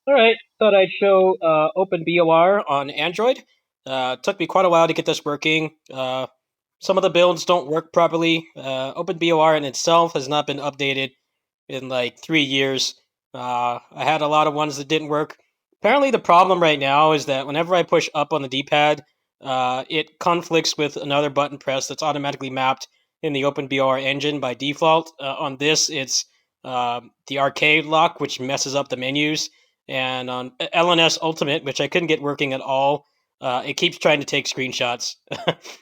All right, thought I'd show OpenBOR on Android. Took me quite a while to get this working. Some of the builds don't work properly. OpenBOR in itself has not been updated in like 3 years. I had a lot of ones that didn't work. Apparently, the problem right now is that whenever I push up on the D-pad, it conflicts with another button press that's automatically mapped in the OpenBR engine by default. On this, it's the arcade lock, which messes up the menus, and on LNS Ultimate, which I couldn't get working at all. It keeps trying to take screenshots.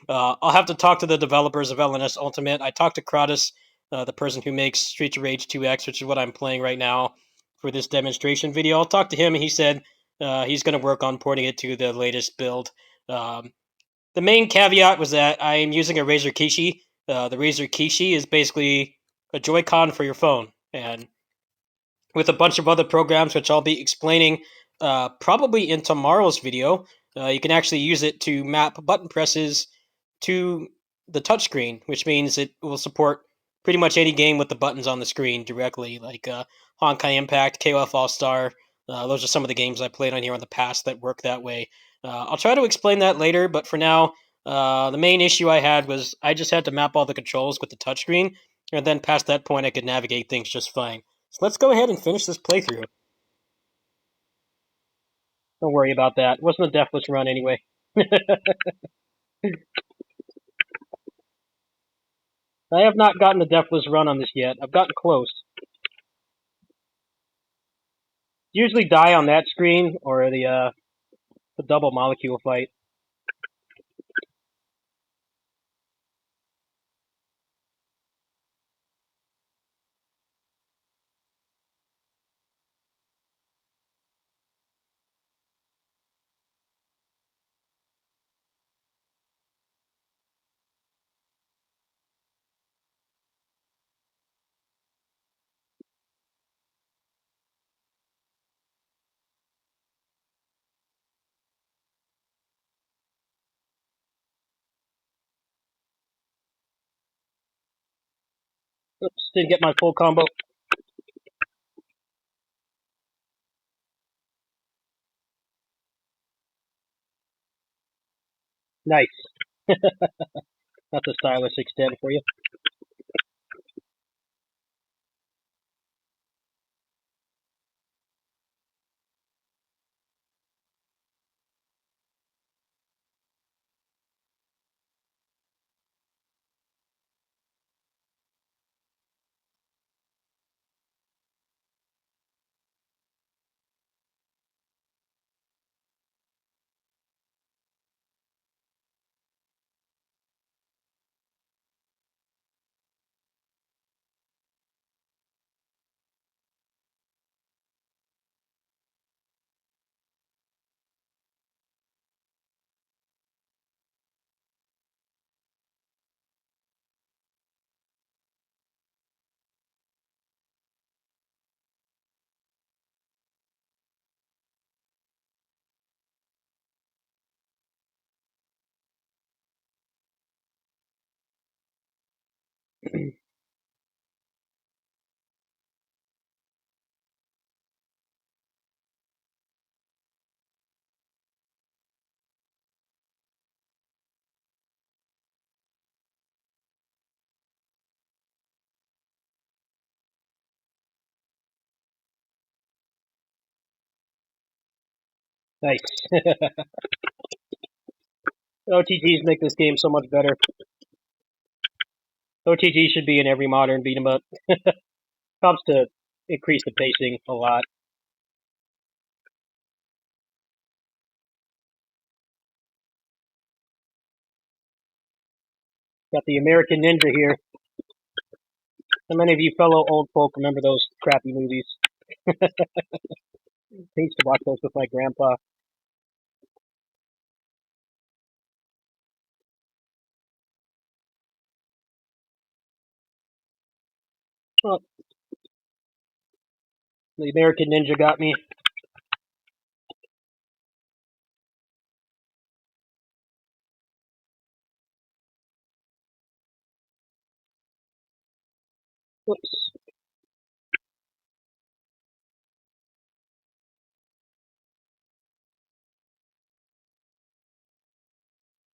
I'll have to talk to the developers of LNS Ultimate. I talked to Kratos, the person who makes Streets of Rage 2X, which is what I'm playing right now for this demonstration video. I'll talk to him, and he said he's going to work on porting it to the latest build. Um, the main caveat was that I am using a Razer Kishi. The Razer Kishi is basically a Joy-Con for your phone, and with a bunch of other programs, which I'll be explaining probably in tomorrow's video, you can actually use it to map button presses to the touchscreen, which means it will support pretty much any game with the buttons on the screen directly, like Honkai Impact, KOF All Star. Those are some of the games I played on here in the past that work that way. I'll try to explain that later, but for now, the main issue I had was I just had to map all the controls with the touchscreen, and then past that point, I could navigate things just fine. So let's go ahead and finish this playthrough. Don't worry about that. It wasn't a deathless run anyway. I have not gotten a deathless run on this yet. I've gotten close. Usually die on that screen or the double molecule fight. Oops, didn't get my full combo. Nice. That's a stylish extend for you. Nice. OTGs make this game so much better. OTG should be in every modern beat 'em up. Helps to increase the pacing a lot. Got the American Ninja here. How many of you fellow old folk remember those crappy movies? I used to watch those with my grandpa. Oh, the American Ninja got me. Whoops.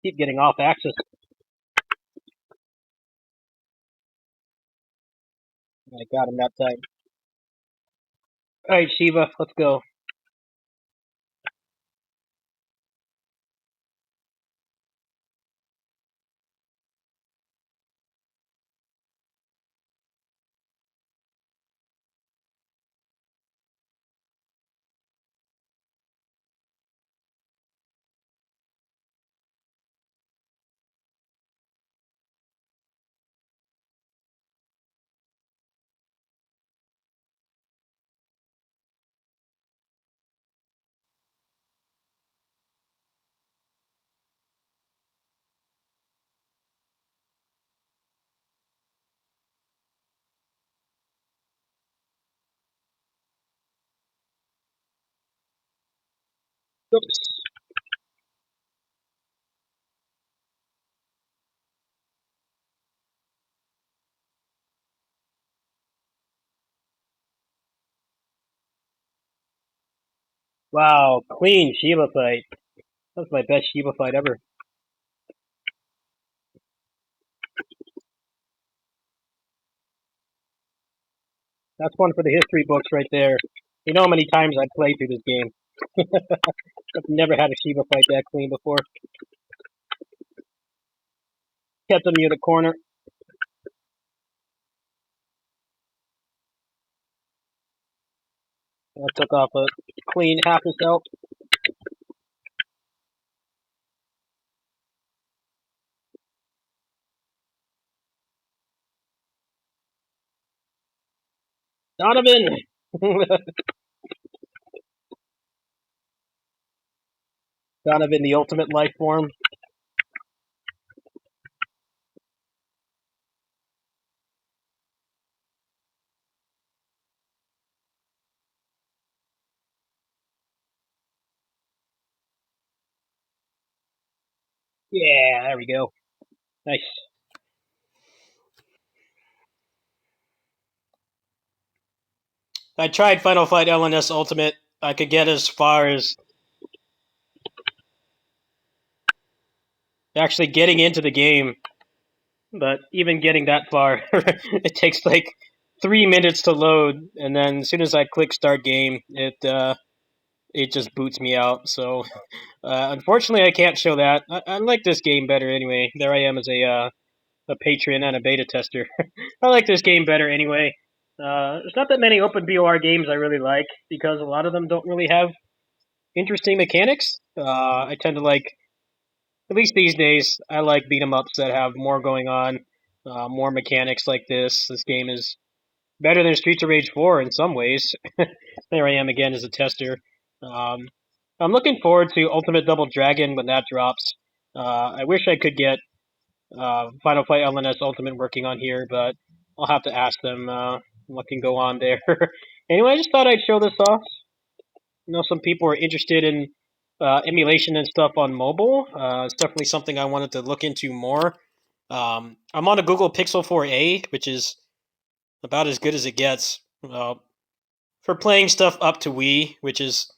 Keep getting off axis. I got him that time. All right, Shiva, let's go. Oops. Wow, clean Shiva fight. That's my best Shiva fight ever. That's one for the history books right there. You know how many times I played through this game. I've never had a Shiva fight that clean before. Kept him near the corner. I took off a clean half his health. Donovan! Donovan, the ultimate life form. Yeah, there we go. Nice. I tried Final Fight LNS Ultimate. I could get as far as actually getting into the game, but even getting that far, it takes like 3 minutes to load, and then as soon as I click Start Game, it just boots me out. So unfortunately, I can't show that. I like this game better anyway. There I am as a patron and a beta tester. I like this game better anyway. There's not that many open BOR games I really like because a lot of them don't really have interesting mechanics. I tend to like, at least these days, I like beat 'em ups that have more going on, more mechanics like this. This game is better than Streets of Rage 4 in some ways. There I am again as a tester. Um, I'm looking forward to Ultimate Double Dragon when that drops. I wish I could get Final Fight LNS Ultimate working on here, but I'll have to ask them what can go on there. Anyway, I just thought I'd show this off. You know, some people are interested in emulation and stuff on mobile. It's definitely something I wanted to look into more. I'm on a Google Pixel 4a, which is about as good as it gets for playing stuff up to Wii, which is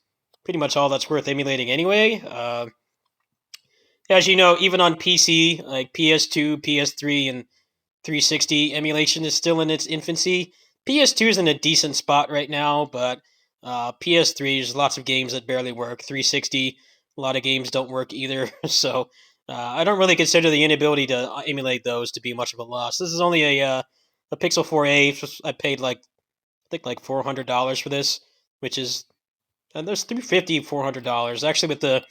pretty much all that's worth emulating anyway. As you know, even on PC, like PS2, PS3, and 360 emulation is still in its infancy. PS2 is in a decent spot right now, but PS3 there's lots of games that barely work. 360, a lot of games don't work either. So I don't really consider the inability to emulate those to be much of a loss. This is only a Pixel 4a. I paid like I think like $400 for this, which is and there's $350, $400. Actually, with the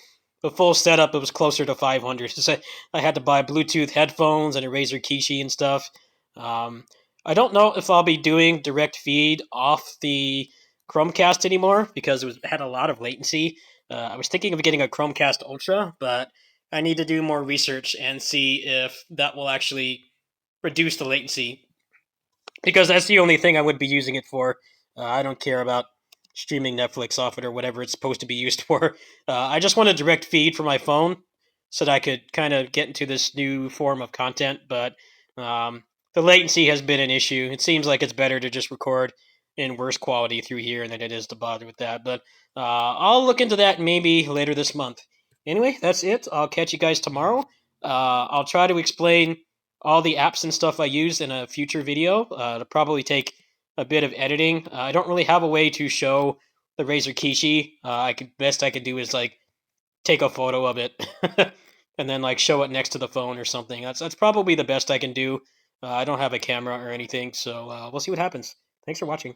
full setup, it was closer to 500. So I had to buy Bluetooth headphones and a Razer Kishi and stuff. Um, I don't know if I'll be doing direct feed off the Chromecast anymore because it had a lot of latency. I was thinking of getting a Chromecast Ultra, but I need to do more research and see if that will actually reduce the latency because that's the only thing I would be using it for. I don't care about streaming Netflix off it or whatever it's supposed to be used for. I just want a direct feed for my phone so that I could kind of get into this new form of content. But the latency has been an issue. It seems like it's better to just record in worse quality through here than it is to bother with that. But I'll look into that maybe later this month. Anyway, that's it. I'll catch you guys tomorrow. I'll try to explain all the apps and stuff I use in a future video. It'll probably take a bit of editing. I don't really have a way to show the Razer Kishi. I could do is like take a photo of it and then like show it next to the phone or something. That's probably the best I can do. I don't have a camera or anything, so we'll see what happens. Thanks for watching.